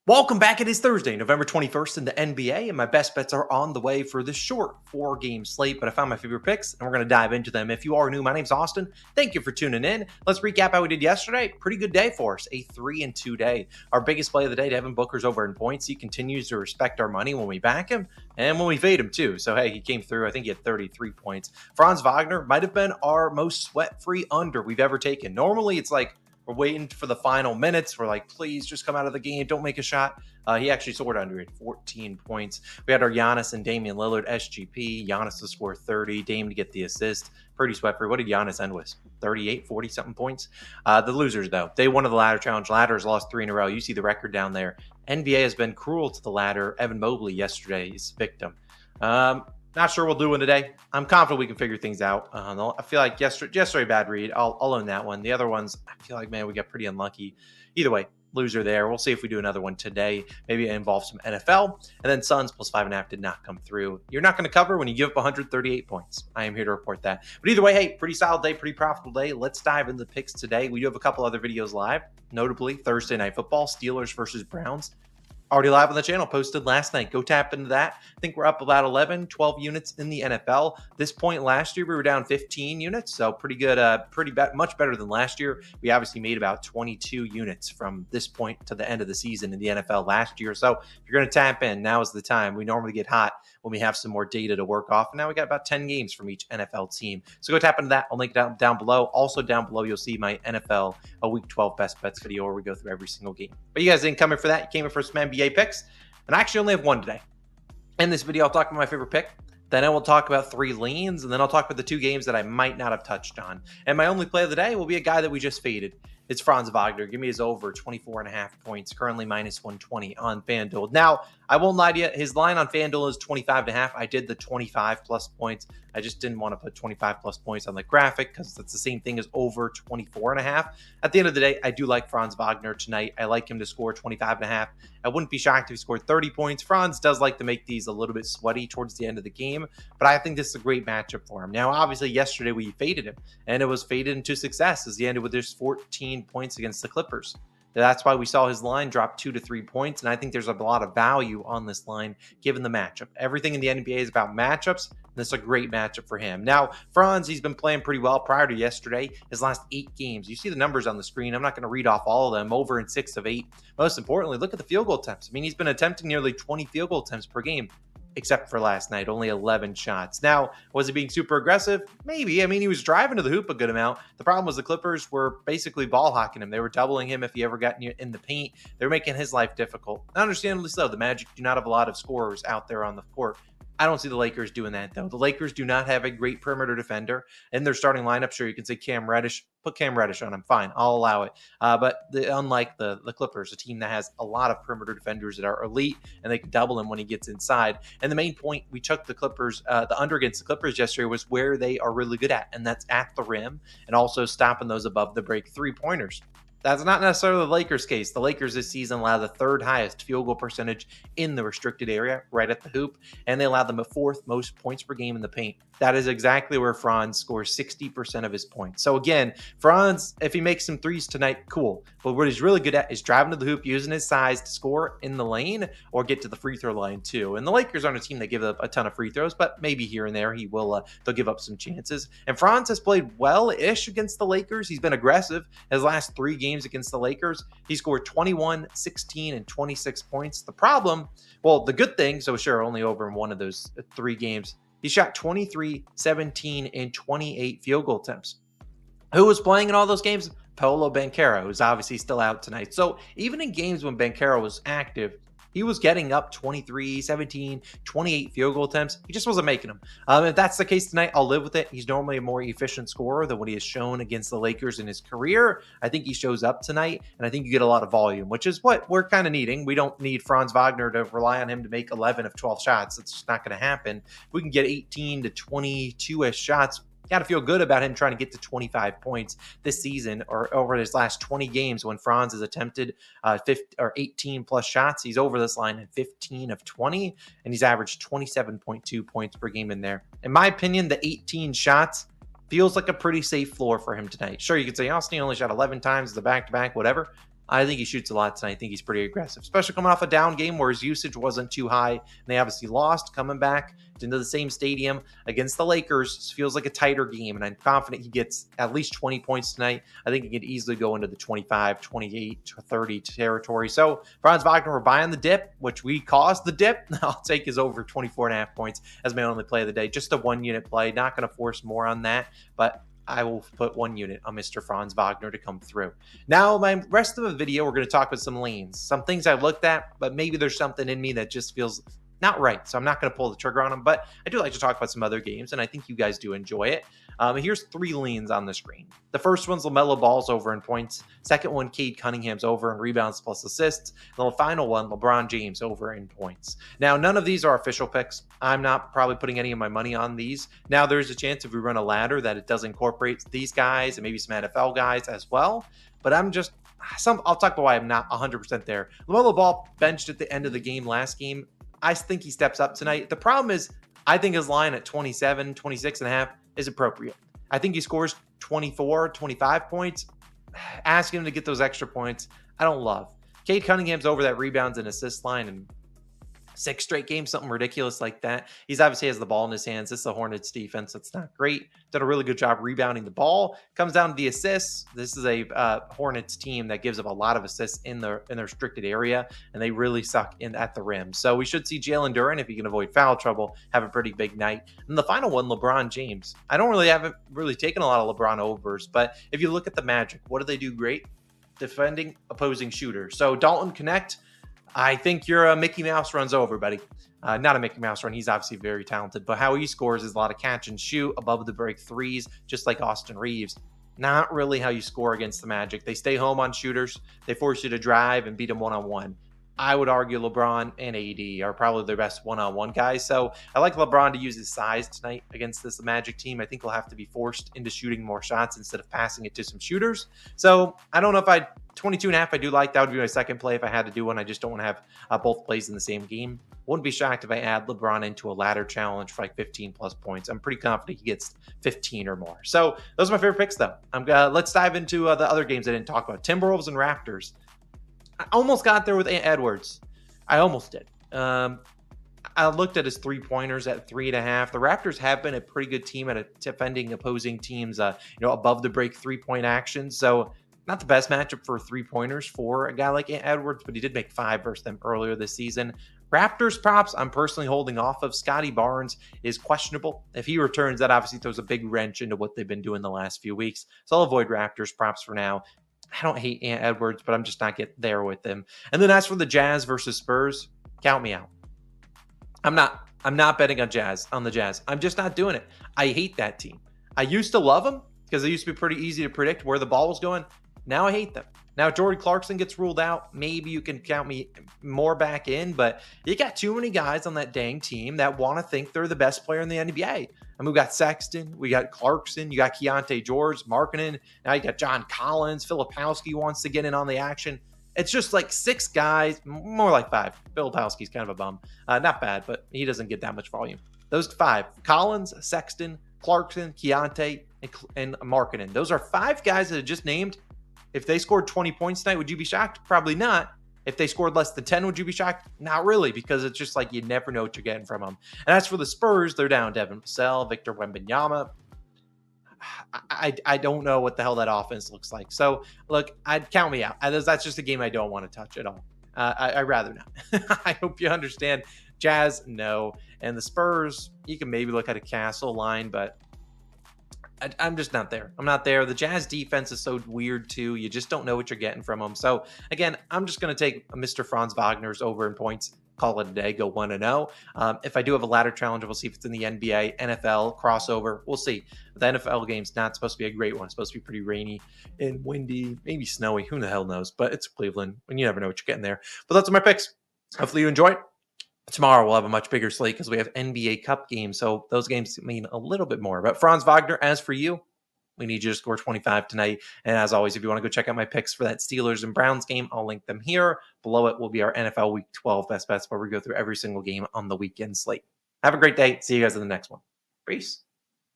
Welcome back. It is Thursday, November 21st in the NBA, and my best bets are on the way for this short 4-game slate. But I found my favorite picks, and we're going to dive into them. If you are new, my name's Austin. Thank you for tuning in. Let's recap how we did yesterday. Pretty good day for us, a 3-2 day. Our biggest play of the day, Devin Booker's over in points. He continues to respect our money when we back him and when we fade him too. So, hey, he came through. I think he had 33 points. Franz Wagner might have been our most sweat-free under we've ever taken. Normally, it's like, we're waiting for the final minutes. We're like, please just come out of the game. Don't make a shot. He actually scored under it, 14 points. We had our Giannis and Damian Lillard SGP. Giannis to score 30, Dame to get the assist. Pretty sweat-free. What did Giannis end with? 38, 40-something points. The losers, though. They won the ladder challenge. Ladder's lost 3 in a row. You see the record down there. NBA has been cruel to the ladder. Evan Mobley yesterday's victim. Not sure we'll do one today. I'm confident we can figure things out. I feel like yesterday bad read. I'll own that one. The other ones, I feel like, man, we got pretty unlucky. Either way, loser there. We'll see if we do another one today. Maybe it involves some NFL. And then Suns plus 5.5 did not come through. You're not going to cover when you give up 138 points. I am here to report that. But either way, hey, pretty solid day, pretty profitable day. Let's dive into the picks today. We do have a couple other videos live, notably Thursday Night Football, Steelers versus Browns. Already live on the channel, posted last night. Go tap into that. I think we're up about 11, 12 units in the NFL. This point last year, we were down 15 units, so pretty good, much better than last year. We obviously made about 22 units from this point to the end of the season in the NFL last year. So if you're going to tap in, now is the time. We normally get hot when we have some more data to work off. And now we got about 10 games from each NFL team. So go tap into that. I'll link it down below. Also down below, you'll see my NFL Week 12 best bets video where we go through every single game. But you guys didn't come in for that. You came in for some NBA picks. And I actually only have one today. In this video, I'll talk about my favorite pick. Then I will talk about 3 leans. And then I'll talk about the 2 games that I might not have touched on. And my only play of the day will be a guy that we just faded. It's Franz Wagner. Give me his over 24.5 points, currently minus 120 on FanDuel. Now, I won't lie to you. His line on FanDuel is 25.5. I did the 25 plus points. I just didn't want to put 25 plus points on the graphic because that's the same thing as over 24.5. At the end of the day, I do like Franz Wagner tonight. I like him to score 25.5. I wouldn't be shocked if he scored 30 points. Franz does like to make these a little bit sweaty towards the end of the game, but I think this is a great matchup for him. Now, obviously, yesterday we faded him, and it was faded into success as he ended with just 14 points against the Clippers. That's why we saw his line drop 2 to 3 points, and I think there's a lot of value on this line given the matchup. Everything in the NBA is about matchups, and this is a great matchup for him. Now, Franz, he's been playing pretty well prior to yesterday. His last 8 games, you see the numbers on the screen. I'm not going to read off all of them. Over in 6 of 8. Most importantly, look at the field goal attempts. I mean, he's been attempting nearly 20 field goal attempts per game, except for last night, only 11 shots. Now, was he being super aggressive? Maybe. I mean, he was driving to the hoop a good amount. The problem was the Clippers were basically ball hawking him. They were doubling him if he ever got in the paint. They were making his life difficult. Understandably so. The Magic do not have a lot of scorers out there on the court. I don't see the Lakers doing that, though. The Lakers do not have a great perimeter defender. In their starting lineup, sure, you can say Cam Reddish. Put Cam Reddish on him. Fine. I'll allow it. But unlike the Clippers, a team that has a lot of perimeter defenders that are elite, and they can double him when he gets inside. And the main point we took the Clippers, the under against the Clippers yesterday was where they are really good at, and that's at the rim and also stopping those above the break 3-pointers. That's not necessarily the Lakers' case. The Lakers this season allow the 3rd highest field goal percentage in the restricted area, right at the hoop, and they allow them the 4th most points per game in the paint. That is exactly where Franz scores 60% of his points. So again, Franz, if he makes some threes tonight, cool. But what he's really good at is driving to the hoop, using his size to score in the lane or get to the free throw line too. And the Lakers aren't a team that give up a ton of free throws, but maybe here and there they'll give up some chances. And Franz has played well-ish against the Lakers. He's been aggressive. His last 3 games against the Lakers, he scored 21, 16, and 26 points. The problem, well, the good thing, so sure, only over in one of those 3 games, he shot 23, 17, and 28 field goal attempts. Who was playing in all those games? Paolo Banchero, who's obviously still out tonight. So even in games when Banchero was active, he was getting up 23, 17, 28 field goal attempts. He just wasn't making them. If that's the case tonight, I'll live with it. He's normally a more efficient scorer than what he has shown against the Lakers in his career. I think he shows up tonight, and I think you get a lot of volume, which is what we're kind of needing. We don't need Franz Wagner to rely on him to make 11 of 12 shots. That's just not going to happen. If we can get 18 to 22-ish shots, got to feel good about him trying to get to 25 points this season or over his last 20 games when Franz has attempted 18 plus shots. He's over this line in 15 of 20, and he's averaged 27.2 points per game in there. In my opinion, the 18 shots feels like a pretty safe floor for him tonight. Sure, you could say Austin only shot 11 times, the back-to-back, whatever. I think he shoots a lot tonight. I think he's pretty aggressive, especially coming off a down game where his usage wasn't too high. And they obviously lost, coming back into the same stadium against the Lakers. Feels like a tighter game, and I'm confident he gets at least 20 points tonight. I think he could easily go into the 25, 28, 30 territory. So Franz Wagner, we're buying the dip, which we caused the dip. I'll take his over 24.5 points as my only play of the day. Just a 1-unit play. Not going to force more on that, but I will put 1 unit on Mr. Franz Wagner to come through. Now, my rest of the video, we're going to talk about some lanes. Some things I've looked at, but maybe there's something in me that just feels not right. So I'm not going to pull the trigger on them, but I do like to talk about some other games, and I think you guys do enjoy it. Here's 3 lanes on the screen. The first one's LaMelo Ball's over in points. Second one, Cade Cunningham's over in rebounds plus assists. And the final one, LeBron James over in points. Now, none of these are official picks. I'm not probably putting any of my money on these. Now, there's a chance if we run a ladder that it does incorporate these guys and maybe some NFL guys as well. But I'll talk about why I'm not 100% there. LaMelo Ball benched at the end of the game last game. I think he steps up tonight. The problem is, I think his line at 27, 26.5 is appropriate. I think he scores 24, 25 points. Asking him to get those extra points, I don't love. Cade Cunningham's over that rebounds and assist line, and 6 straight games, something ridiculous like that. He's obviously has the ball in his hands. This is the Hornets defense. That's not great. Done a really good job rebounding the ball. Comes down to the assists. This is a Hornets team that gives up a lot of assists in their restricted area, and they really suck at the rim. So we should see Jalen Duren, if he can avoid foul trouble, have a pretty big night. And the final one, LeBron James. I haven't really taken a lot of LeBron overs, but if you look at the Magic, what do they do great? Defending opposing shooters. So Dalton Connect, I think you're a Mickey Mouse runs over, buddy. Not a Mickey Mouse run. He's obviously very talented, but how he scores is a lot of catch and shoot, above the break threes, just like Austin Reeves. Not really how you score against the Magic. They stay home on shooters. They force you to drive and beat them one-on-one. I would argue LeBron and AD are probably their best one-on-one guys. So I like LeBron to use his size tonight against this Magic team. I think he'll have to be forced into shooting more shots instead of passing it to some shooters. So I don't know if 22.5, I do like. That would be my second play if I had to do one. I just don't want to have both plays in the same game. Wouldn't be shocked if I add LeBron into a ladder challenge for like 15 plus points. I'm pretty confident he gets 15 or more. So those are my favorite picks, though. Let's dive into the other games I didn't talk about. Timberwolves and Raptors. I almost got there with Edwards. I almost did. I looked at his 3-pointers at 3.5. The Raptors have been a pretty good team at defending opposing teams, above the break 3-point action. So not the best matchup for 3-pointers for a guy like Edwards, but he did make 5 versus them earlier this season. Raptors props, I'm personally holding off of. Scotty Barnes is questionable. If he returns, that obviously throws a big wrench into what they've been doing the last few weeks. So I'll avoid Raptors props for now. I don't hate Edwards, but I'm just not getting there with them. And then as for the Jazz versus Spurs, count me out. I'm not betting on the Jazz. I'm just not doing it. I hate that team. I used to love them because they used to be pretty easy to predict where the ball was going. Now I hate them. Now Jordan Clarkson gets ruled out. Maybe you can count me more back in, but you got too many guys on that dang team that want to think they're the best player in the NBA. I mean, we got Sexton, we got Clarkson, you got Keontae George, Markkanen. Now you got John Collins. Filipowski wants to get in on the action. It's just like 6 guys, more like 5. Filipowski's kind of a bum. Not bad, but he doesn't get that much volume. Those 5, Collins, Sexton, Clarkson, Keontae, and Markkanen. Those are 5 guys that are just named. If they scored 20 points tonight, would you be shocked? Probably not. If they scored less than 10, would you be shocked? Not really, because it's just like you never know what you're getting from them. And as for the Spurs, they're down Devin Vassell, Victor Wembanyama. I don't know what the hell that offense looks like. So, look, I'd count me out. That's just a game I don't want to touch at all. I'd rather not. I hope you understand. Jazz, no. And the Spurs, you can maybe look at a Castle line, but I'm just not there. I'm not there. The Jazz defense is so weird, too. You just don't know what you're getting from them. So, again, I'm just going to take Mr. Franz Wagner's over in points, call it a day, go 1-0. If I do have a ladder challenge, we'll see if it's in the NBA, NFL, crossover. We'll see. But the NFL game's not supposed to be a great one. It's supposed to be pretty rainy and windy, maybe snowy. Who the hell knows? But it's Cleveland, and you never know what you're getting there. But those are my picks. Hopefully you enjoyed. Tomorrow we'll have a much bigger slate because we have NBA Cup games, so those games mean a little bit more. But Franz Wagner, as for you, we need you to score 25 tonight. And as always, if you want to go check out my picks for that Steelers and Browns game, I'll link them here. Below it will be our NFL Week 12 best bets, where we go through every single game on the weekend slate. Have a great day. See you guys in the next one. Peace.